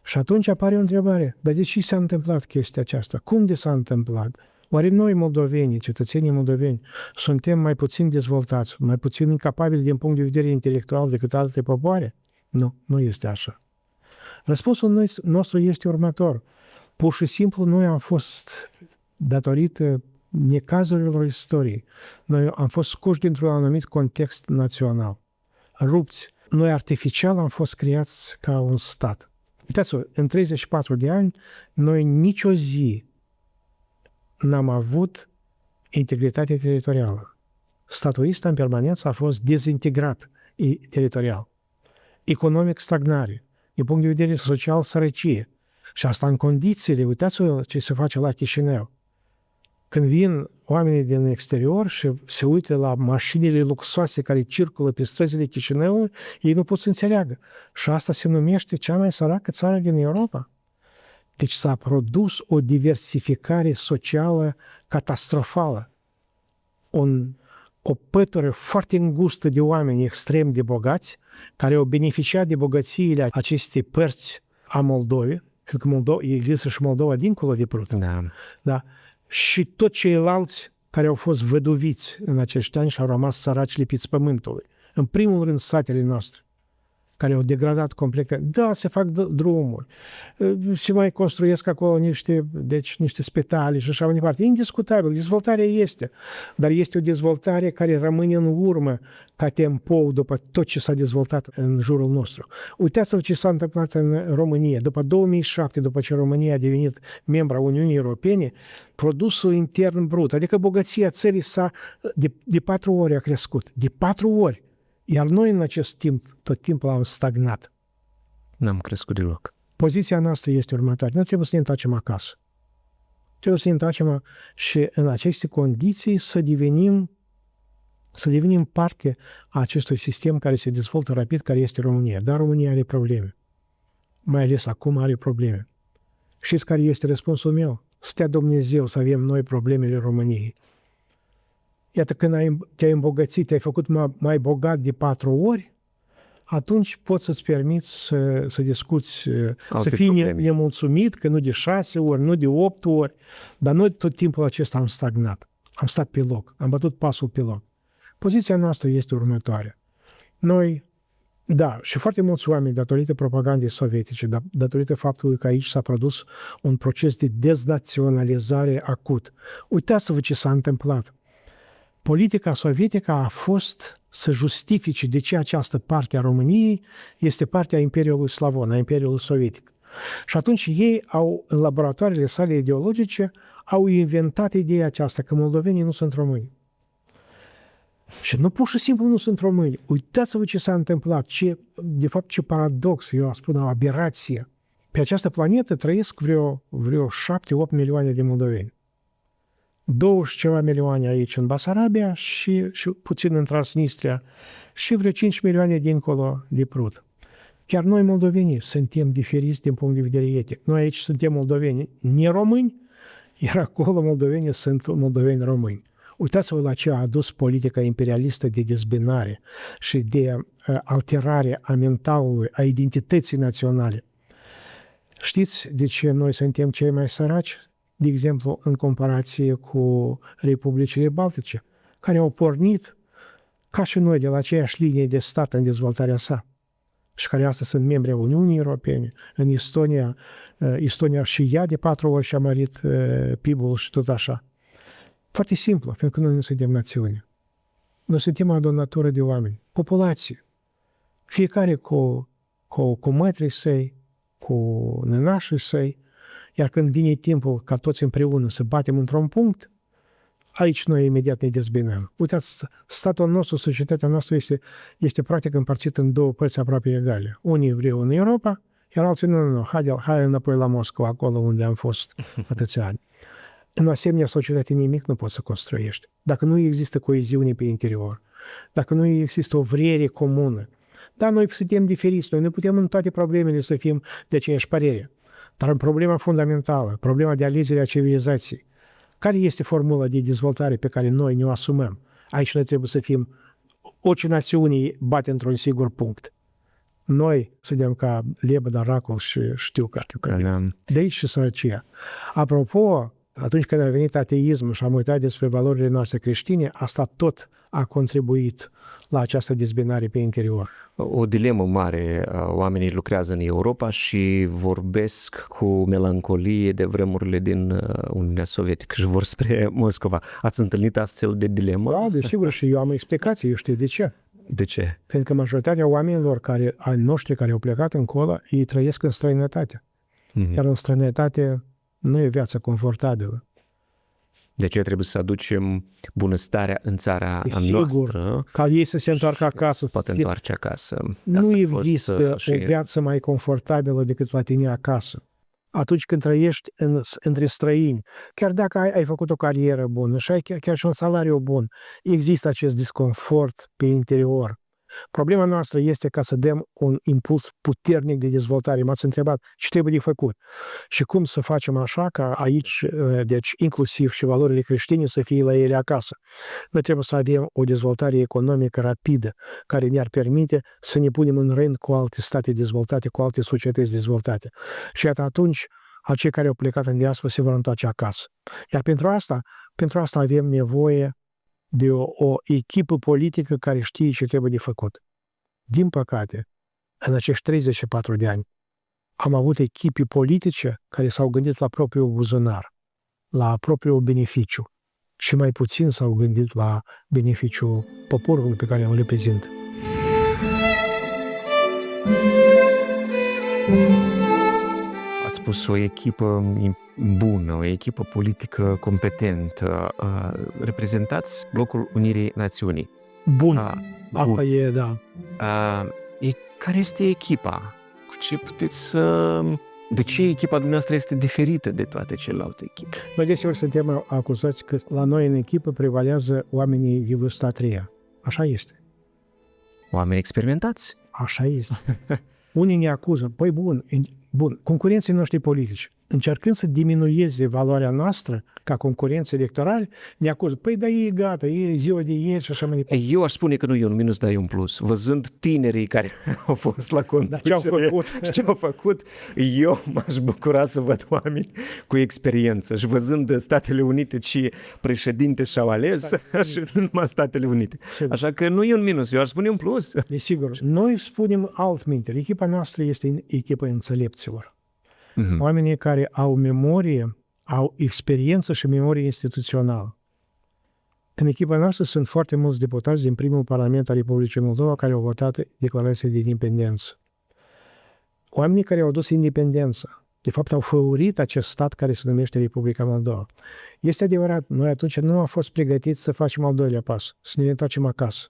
Și atunci apare o întrebare, dar de ce s-a întâmplat chestia aceasta? Cum de s-a întâmplat? Oare noi, moldovenii, cetățenii moldoveni, suntem mai puțin dezvoltați, mai puțin incapabili din punct de vedere intelectual decât alte popoare? Nu, nu este așa. Răspunsul nostru este următor. Pur și simplu noi am fost, datorită necazurilor istoriei, noi am fost scoși dintr-un anumit context național, rupți. Noi artificial am fost creați ca un stat. Uitați-vă, în 34 de ani, noi nicio zi n-am avut integritate teritorială. Statul ăsta în permanență a fost dezintegrat teritorial. Economic stagnare, din punct de vedere social sărăcie. Și asta în condițiile, uitați-vă ce se face la Chișinău. Când vin oamenii din exterior și se uită la mașinile luxoase care circulă pe străzile Chișinăului, ei nu pot să înțeleagă. Și asta se numește cea mai săracă țară din Europa. Deci s-a produs o diversificare socială catastrofală. O pătură foarte îngustă de oameni extrem de bogați, care au beneficiat de bogățiile acestei părți a Moldovei, pentru că există și Moldova dincolo de Prut. Da. Și toți ceilalți care au fost văduviți în acești ani și au rămas săraci lipiți pământului. În primul rând, satele noastre, care au degradat complet. Da, se fac drumuri, se mai construiesc acolo niște spitale și așa mai departe. Indiscutabil, dezvoltarea este, dar este o dezvoltare care rămâne în urmă ca tempo după tot ce s-a dezvoltat în jurul nostru. Uitați-vă ce s-a întâmplat în România. După 2007, după ce România a devenit membra Uniunii Europene, produsul intern brut, adică bogăția țării de 4 ori a crescut. De 4 ori. Iar noi în acest timp, tot timpul am stagnat. N-am crescut deloc. Poziția noastră este următoare. Noi trebuie să ne întoarcem acasă. Trebuie să ne întoarcem și în aceste condiții să devenim parte a acestui sistem care se dezvoltă rapid, care este România. Dar România are probleme. Mai ales acum are probleme. Știți care este răspunsul meu? Să te Dumnezeu să avem noi problemele României. Iată, când te-ai îmbogățit, te-ai făcut mai bogat de 4 ori, atunci poți să-ți permiți să discuți, să fii nemulțumit, că nu de 6 ori, nu de 8 ori, dar noi tot timpul acesta am stagnat. Am stat pe loc, am bătut pasul pe loc. Poziția noastră este următoarea. Noi, da, și foarte mulți oameni, datorită propagandei sovietice, datorită faptului că aici s-a produs un proces de deznaționalizare acut. Uitați-vă ce s-a întâmplat. Politica sovietică a fost să justifice de ce această parte a României este partea Imperiului Slavon, a Imperiului Sovietic. Și atunci ei în laboratoarele sale ideologice, au inventat ideea aceasta că moldovenii nu sunt români. Și nu pur și simplu nu sunt români. Uitați-vă ce s-a întâmplat, de fapt ce paradox, eu spun o aberație. Pe această planetă trăiesc vreo 7-8 milioane de moldoveni. 20 ceva milioane aici în Basarabia și puțin în Transnistria și vreo 5 milioane dincolo de Prut. Chiar noi moldovenii suntem diferiți din punct de vedere etic. Noi aici suntem moldoveni neromâni, iar acolo moldovenii sunt moldoveni români. Uitați-vă la ce a adus politica imperialistă de dezbinare și de alterare a mentalului, a identității naționale. Știți de ce noi suntem cei mai săraci? De exemplu, în comparație cu Republicile Baltice, care au pornit, ca și noi, de la aceeași linie de stat în dezvoltarea sa și care astăzi sunt membri ai Uniunii Europene. În Estonia și ea de 4 ori și-a mărit PIB-ul și tot așa. Foarte simplu, fiindcă noi nu suntem națiune. Noi suntem o adunătură de oameni, populație. Fiecare cu mătrii săi, cu nănașii săi, iar când vine timpul ca toți împreună să batem într-un punct, aici noi imediat ne dezbinăm. Uitați, statul nostru, societatea noastră este practic împărțită în 2 părți aproape egale. Unii vreau în Europa, iar alții nu, hai înapoi la Moscova, acolo unde am fost atâția ani. În asemenea societate nimic nu poți să construiești. Dacă nu există coeziune pe interior, dacă nu există o vrere comună, da, noi suntem diferiți, noi nu putem în toate problemele să fim de aceeași părere. Dar în problema fundamentală, problema de alegere a civilizației, care este formula de dezvoltare pe care noi ne-o asumăm? Aici noi trebuie să fim, orice națiune bate într-un sigur punct. Noi suntem ca lebăda, racul și știu că. De aici și sărăcia. Apropo, atunci când a venit ateismul și am uitat despre valorile noastre creștine, asta tot a contribuit la această dezbinare pe interior. O dilemă mare, oamenii lucrează în Europa și vorbesc cu melancolie de vremurile din Uniunea Sovietică și vor spre Moscova. Ați întâlnit astfel de dilemă? Da, desigur, și eu am explicații, eu știu de ce. De ce? Pentru că majoritatea oamenilor ai noștri care au plecat încolo, ei trăiesc în străinătate. Iar în străinătate nu e viața confortabilă. De aceea trebuie să aducem bunăstarea în țara noastră. Ca ei să se întoarcă acasă. Să poate întoarce acasă. Nu există o viață mai confortabilă decât la tine acasă. Atunci când trăiești între străini, chiar dacă ai făcut o carieră bună și ai chiar și un salariu bun, există acest disconfort pe interior. Problema noastră este ca să dăm un impuls puternic de dezvoltare. M-ați întrebat ce trebuie de făcut și cum să facem așa ca aici, deci inclusiv și valorile creștine să fie la ele acasă. Noi trebuie să avem o dezvoltare economică rapidă care ne-ar permite să ne punem în rând cu alte state dezvoltate, cu alte societăți dezvoltate. Și iată atunci acei care au plecat în diaspora se vor întoarce acasă. Iar pentru asta avem nevoie de o echipă politică care știe ce trebuie de făcut. Din păcate, în acești 34 de ani, am avut echipe politice care s-au gândit la propriul buzunar, la propriul beneficiu și mai puțin s-au gândit la beneficiul poporului pe care îl reprezintă. Ați spus o echipă bună, o echipă politică competentă. Reprezentați Blocul Unirii Națiunii. Bun, Bun. asta e, da. Care este echipa? Cu ce puteți să... De ce echipa dumneavoastră este diferită de toate celelalte echipe? Noi deseori suntem acuzați că la noi în echipă prevalează oamenii de vârsta a treia. Așa este. Oameni experimentați? Așa este. Unii ne acuză. Păi bun, concurenții noștri politici, încercând să diminueze valoarea noastră ca concurenți electorali, ne acuză. Păi da, e gata, e ziua de ieri și așa mai departe. Eu aș spune că nu e un minus, dar e un plus. Văzând tinerii care au fost la conducere ce au făcut, eu m-aș bucura să văd oameni cu experiență. Și văzând Statele Unite și președinte și-au ales, și nu numai Statele Unite. Așa că nu e un minus, eu aș spune un plus. Desigur. Noi spunem altminte. Echipa noastră este echipa înțelepților. Oamenii care au memorie, au experiență și memorie instituțională. În echipa noastră sunt foarte mulți deputați din primul Parlament al Republicii Moldova care au votat declarația de independență. Oamenii care au dus independență, de fapt au făurit acest stat care se numește Republica Moldova. Este adevărat, noi atunci nu am fost pregătiți să facem al doilea pas, să ne întoarcem acasă,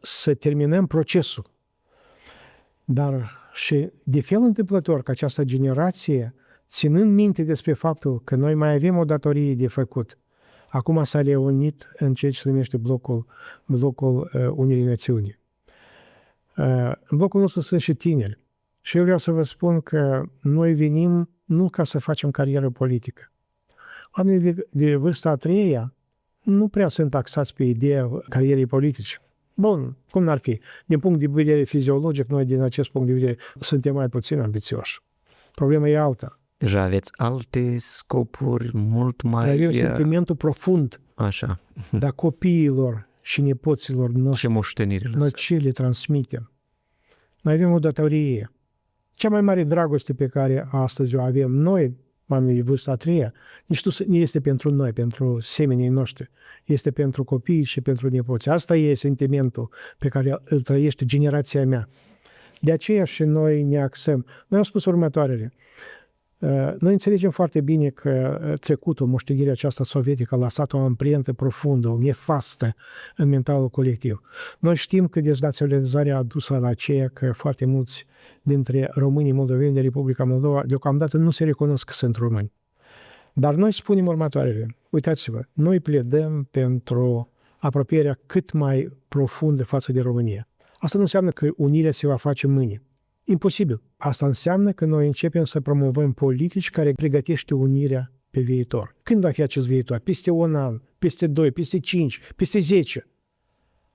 să terminăm procesul. Dar și de fel întâmplător că această generație, ținând minte despre faptul că noi mai avem o datorie de făcut, acum s-a reunit în ceea ce se numește blocul Unirii Națiunii. În blocul nostru sunt și tineri. Și eu vreau să vă spun că noi venim nu ca să facem carieră politică. Oamenii de vârsta a treia nu prea sunt taxați pe ideea carierei politice. Bun, cum n-ar fi? Din punct de vedere fiziologic, noi din acest punct de vedere suntem mai puțin ambițioși. Problema e alta. Deja aveți alte scopuri mult mai... Avem sentimentul profund. Așa. Dar copiilor și nepoților noștri, și moștenirile. noi ce le transmitem? Noi avem o datorie. Cea mai mare dragoste pe care astăzi o avem noi, oamenii de vârsta a treia, nici nu este pentru noi, pentru semenii noștri. Este pentru copii și pentru nepoți. Asta e sentimentul pe care îl trăiește generația mea. De aceea și noi ne axăm. Noi am spus următoarele. Noi înțelegem foarte bine că trecutul, moștenirea aceasta sovietică a lăsat o amprentă profundă, o nefastă în mentalul colectiv. Noi știm că deznaționalizarea a dus la aceea că foarte mulți dintre românii moldoveni de Republica Moldova deocamdată nu se recunosc că sunt români. Dar noi spunem următoarele. Uitați-vă, noi pledăm pentru apropierea cât mai profundă față de România. Asta nu înseamnă că unirea se va face mâine. Imposibil. Asta înseamnă că noi începem să promovăm politici care pregătește unirea pe viitor. Când va fi acest viitor? Peste un an, peste 2, peste 5, peste 10.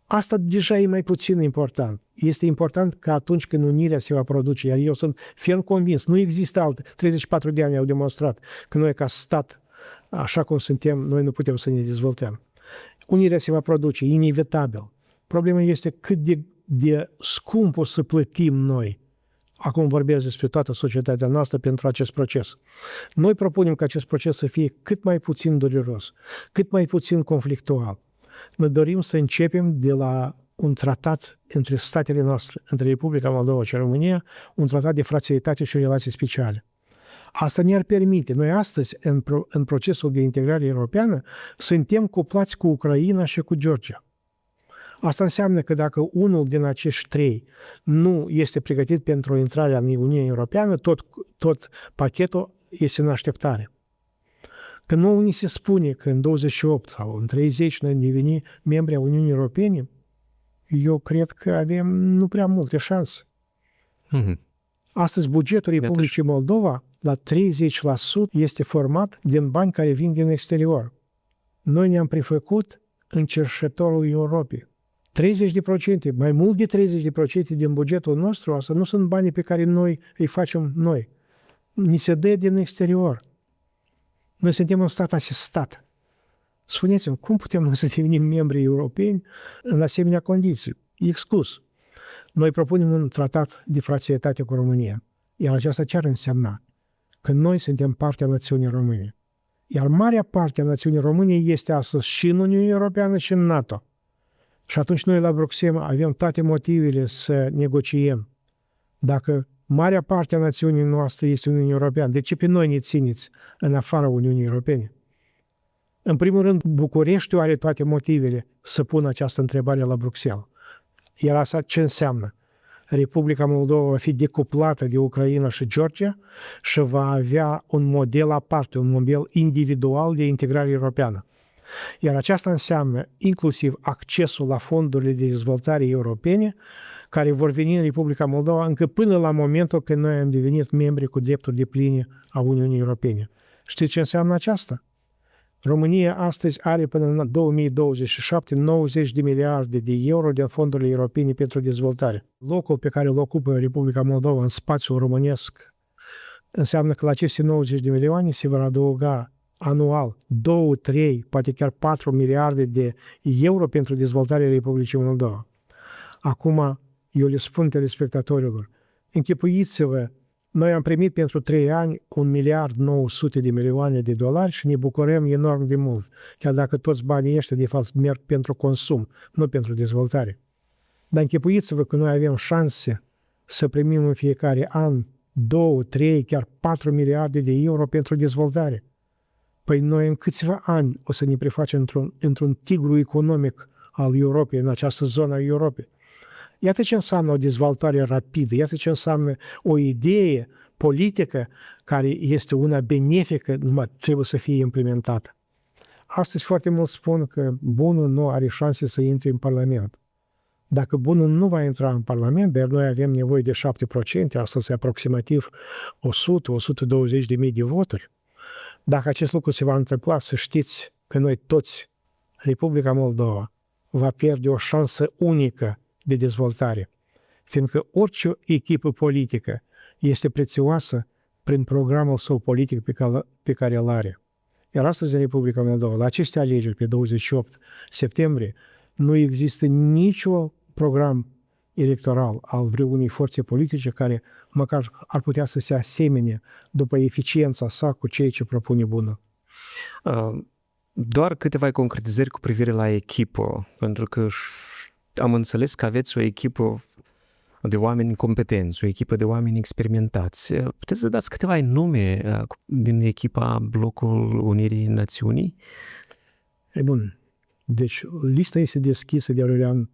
Asta deja e mai puțin important. Este important că atunci când unirea se va produce, iar eu sunt ferm convins, nu există altă. 34 de ani au demonstrat că noi ca stat, așa cum suntem, noi nu putem să ne dezvoltăm. Unirea se va produce, inevitabil. Problema este cât de scump o să plătim noi. Acum vorbesc despre toată societatea noastră pentru acest proces. Noi propunem ca acest proces să fie cât mai puțin dureros, cât mai puțin conflictual. Noi dorim să începem de la un tratat între statele noastre, între Republica Moldova și România, un tratat de frațietate și relații speciale. Asta ne-ar permite. Noi astăzi, în procesul de integrare europeană, suntem cuplați cu Ucraina și cu Georgia. Asta înseamnă că dacă unul din acești trei nu este pregătit pentru intrarea în Uniunea Europeană, tot pachetul este în așteptare. Că nu ni se spune că în 28 sau în 30 noi deveni membri a Uniunii Europene, eu cred că avem nu prea multe șanse. Astăzi bugetul Republicii Moldova la 30% este format din bani care vin din exterior. Noi ne-am prefăcut în cerșetorul Europei. 30%, mai mult de 30% din bugetul nostru, asta nu sunt banii pe care noi îi facem noi. Ni se dă din exterior. Noi suntem un stat asistat. Spuneți-mi, cum putem să devenim membri europeni în asemenea condiții? Exclus. Noi propunem un tratat de frățiotate cu România. Iar aceasta ce ar însemna? Că noi suntem partea națiunii române. Iar marea parte a națiunii române este astăzi și în Uniunea Europeană și în NATO. Și atunci noi la Bruxelles avem toate motivele să negociem. Dacă marea parte a națiunii noastre este Uniunea Europeană, de ce pe noi ne țineți în afara Uniunii Europene? În primul rând, Bucureștiul are toate motivele să pună această întrebare la Bruxelles. Iar asta ce înseamnă? Republica Moldova va fi decuplată de Ucraina și Georgia și va avea un model aparte, un model individual de integrare europeană. Iar aceasta înseamnă inclusiv accesul la fondurile de dezvoltare europene care vor veni în Republica Moldova încă până la momentul când noi am devenit membri cu drepturi depline a Uniunii Europene. Știți ce înseamnă aceasta? România astăzi are până în 2027 90 de miliarde de euro din fondurile europene pentru dezvoltare. Locul pe care îl ocupă Republica Moldova în spațiul românesc înseamnă că la aceste 90 de milioane se vor adăuga anual 2, 3, poate chiar 4 miliarde de euro pentru dezvoltarea Republicii Moldova. Acum, eu le spun telespectatorilor, închipuiți-vă, noi am primit pentru 3 ani 1.900 de milioane de dolari și ne bucurăm enorm de mult, chiar dacă toți banii ăștia de fapt merg pentru consum, nu pentru dezvoltare. Dar închipuiți-vă că noi avem șanse să primim în fiecare an 2, 3, chiar 4 miliarde de euro pentru dezvoltare. Păi noi în câțiva ani o să ne prefacem într-un tigru economic al Europei, în această zonă a Europei. Iată ce înseamnă o dezvoltare rapidă, iată ce înseamnă o idee politică care este una benefică, numai trebuie să fie implementată. Astăzi foarte mult spun că bunul nu are șanse să intre în Parlament. Dacă bunul nu va intra în Parlament, dar noi avem nevoie de 7%, astăzi aproximativ 100-120 de mii de voturi, dacă acest lucru se va întâmpla, să știți că noi toți, Republica Moldova, va pierde o șansă unică de dezvoltare, fiindcă orice echipă politică este prețioasă prin programul său politic pe care îl are. Iar astăzi în Republica Moldova, la aceste alegeri pe 28 septembrie, nu există niciun program electoral al vreunei forțe politice care măcar ar putea să se asemene după eficiența sa cu ceea ce propune bună. Doar câteva concretizări cu privire la echipă, pentru că am înțeles că aveți o echipă de oameni competenți, o echipă de oameni experimentați. Puteți să dați câteva nume din echipa Blocul Unirii Națiunii? E bun. Deci, lista este deschisă de Aurelian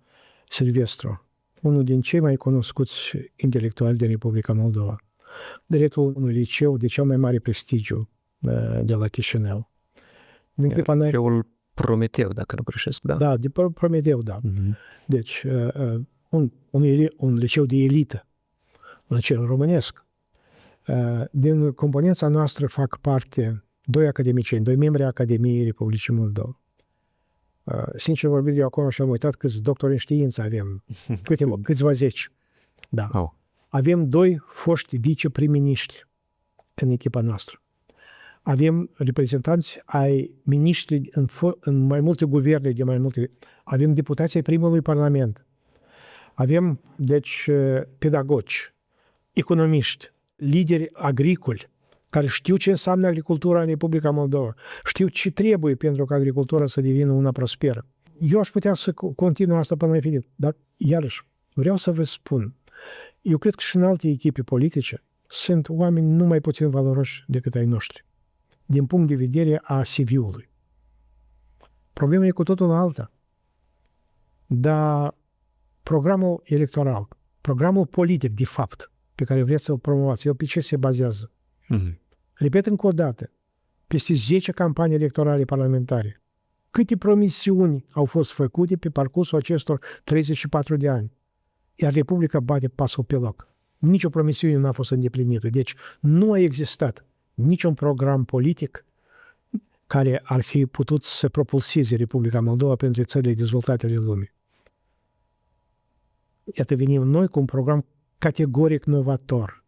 Silvestru, unul din cei mai cunoscuți intelectuali din Republica Moldova, directorul unui liceu de cel mai mare prestigiu de la Chișinău. Liceul Prometeu, dacă nu greșesc, da? Da, de Prometeu, da. Deci, un liceu de elită, un liceu românesc. Din componența noastră fac parte 2 academicieni, 2 membri ai Academiei Republicii Moldova. Sincer vorbit, eu acum și-am uitat câți doctori în știință avem, câțiva 10. Da. Oh. Avem 2 foști viceprim-miniștri în echipa noastră. Avem reprezentanți ai miniștri în mai multe guverne, avem deputații ai primului parlament. Avem, deci, pedagogi, economiști, lideri agricoli, care știu ce înseamnă agricultura în Republica Moldova, știu ce trebuie pentru ca agricultura să devină una prosperă. Eu aș putea să continui asta până la infinit, dar, iarăși, vreau să vă spun, eu cred că și în alte echipe politice sunt oameni nu mai puțin valoroși decât ai noștri, din punct de vedere a CV-ului. Problema e cu totul alta. Dar programul electoral, programul politic, de fapt, pe care vreți să-l promovați, el pe ce se bazează? Repet încă o dată, peste 10 campanii electorale parlamentare, câte promisiuni au fost făcute pe parcursul acestor 34 de ani, iar Republica bate pasul pe loc. Nici o promisiune nu a fost îndeplinită. Deci nu a existat niciun program politic care ar fi putut să propulseze Republica Moldova printre țările dezvoltate ale lumii. Iată, venim noi cu un program categoric novator.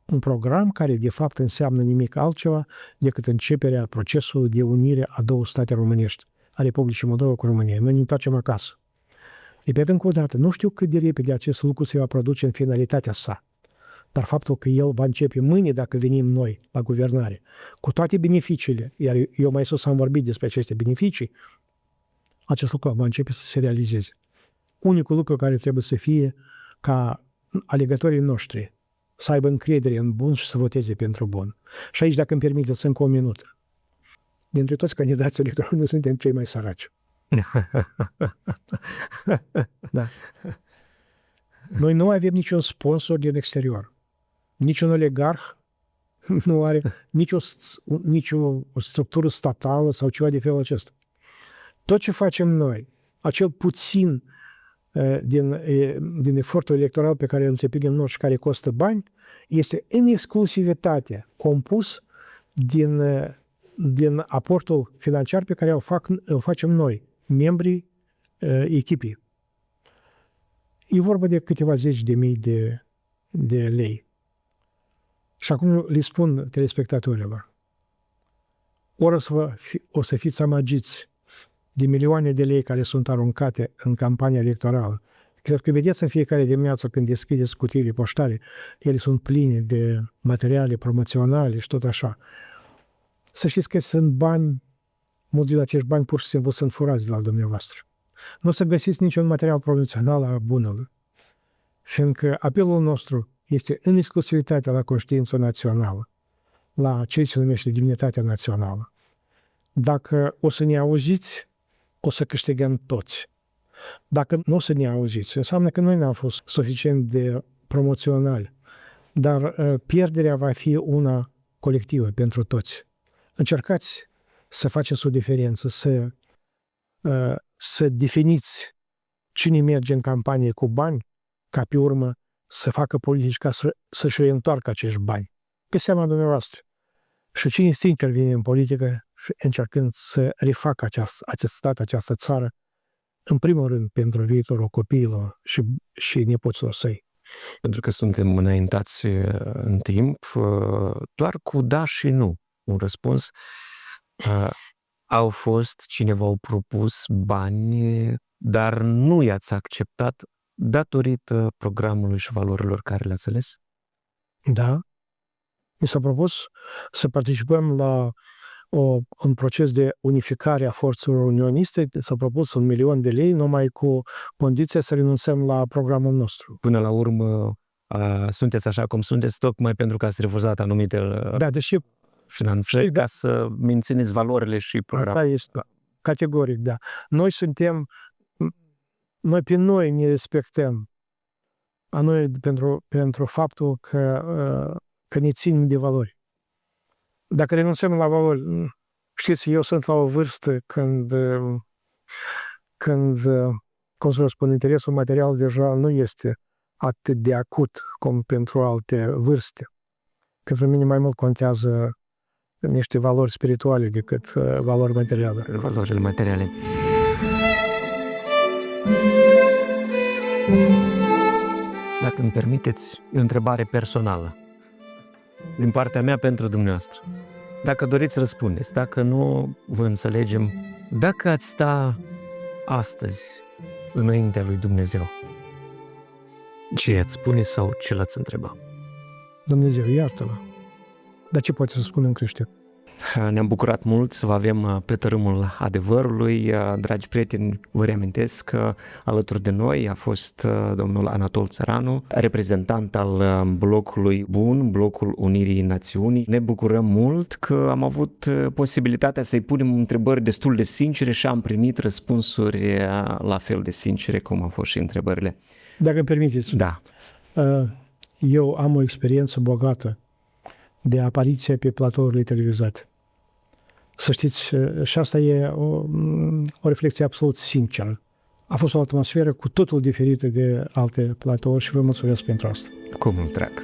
Un program care, de fapt, înseamnă nimic altceva decât începerea procesului de unire a 2 state românești, a Republicii Moldova cu România. Noi ne întoarcem acasă. Repet încă o dată, nu știu cât de repede acest lucru se va produce în finalitatea sa, dar faptul că el va începe mâine, dacă venim noi la guvernare, cu toate beneficiile, iar eu mai sus am vorbit despre aceste beneficii, acest lucru va începe să se realizeze. Unicul lucru care trebuie să fie ca alegătorii noștri să aibă încredere în bun și să voteze pentru bun. Și aici, dacă îmi permiteți, încă un minut. Dintre toți candidații electorali, noi suntem cei mai săraci. Da. Noi nu avem niciun sponsor din exterior. Niciun oligarh nu are nicio structură statală sau ceva de felul acesta. Tot ce facem noi, acel puțin din efortul electoral pe care îl întreprindem noi și care costă bani, este în exclusivitate compus din aportul financiar pe care îl facem noi, membrii echipei. E vorba de câteva zeci de mii de lei. Și acum le spun telespectatorilor, ori o să fiți amăgiți de milioane de lei care sunt aruncate în campania electorală. Cred că vedeți în fiecare dimineață când deschideți cutiile poștale, ele sunt pline de materiale promoționale și tot așa. Să știți că sunt bani, mulți din acești bani pur și simplu sunt furați de la dumneavoastră. Nu o să găsiți niciun material promoțional a bunului, fiindcă apelul nostru este în exclusivitate la conștiința națională, la ce se numește demnitatea națională. Dacă o să ne auziți, o să câștigăm toți. Dacă nu o să ne auziți, înseamnă că noi n-am fost suficient de promoționali, dar pierderea va fi una colectivă pentru toți. Încercați să faceți o diferență, să definiți cine merge în campanie cu bani, ca pe urmă să facă politici ca să-și reîntoarcă acești bani pe seama dumneavoastră. Și cine se intervine în politică încercând să refacă acest stat, această țară, în primul rând pentru viitorul copiilor și nepoților săi. Pentru că suntem înaintați în timp, doar cu da și nu. Un răspuns. Au fost, cineva au propus bani, dar nu i-ați acceptat datorită programului și valorilor care le-ați ales? Da. Mi s-a propus să participăm la un proces de unificare a forțelor unioniste. S-a propus 1 milion de lei, numai cu condiția să renunțăm la programul nostru. Până la urmă, sunteți așa cum sunteți, tocmai pentru că ați refuzat anumite deși finanțări, ca să mențineți valorile și programul. Asta este categoric, da. Noi pe noi ne respectăm. A noi pentru faptul că ne ținem de valori. Dacă renunțăm la valori, știți, eu sunt la o vârstă când cum să spun, interesul material deja nu este atât de acut cum pentru alte vârste. Că pentru mine mai mult contează niște valori spirituale decât valori materiale. Valorile materiale. Dacă îmi permiteți, o întrebare personală din partea mea pentru dumneavoastră. Dacă doriți, răspundeți. Dacă nu, vă înțelegem. Dacă ați sta astăzi înaintea lui Dumnezeu, ce ați spune sau ce l-ați întreba? Dumnezeu, iartă-mă. Dar ce poate să spun în creștin? Ne-am bucurat mult să vă avem pe tărâmul adevărului. Dragi prieteni, vă reamintesc că alături de noi a fost domnul Anatol Țăranu, reprezentant al blocului Bun, blocul Unirii Națiunii. Ne bucurăm mult că am avut posibilitatea să-i punem întrebări destul de sincere și am primit răspunsuri la fel de sincere cum au fost și întrebările. Dacă îmi permiteți. Da. Eu am o experiență bogată de apariție pe platourile televizate. Să știți, și asta e o reflecție absolut sinceră. A fost o atmosferă cu totul diferită de alte platouri și vă mulțumesc pentru asta. Cu mult drag.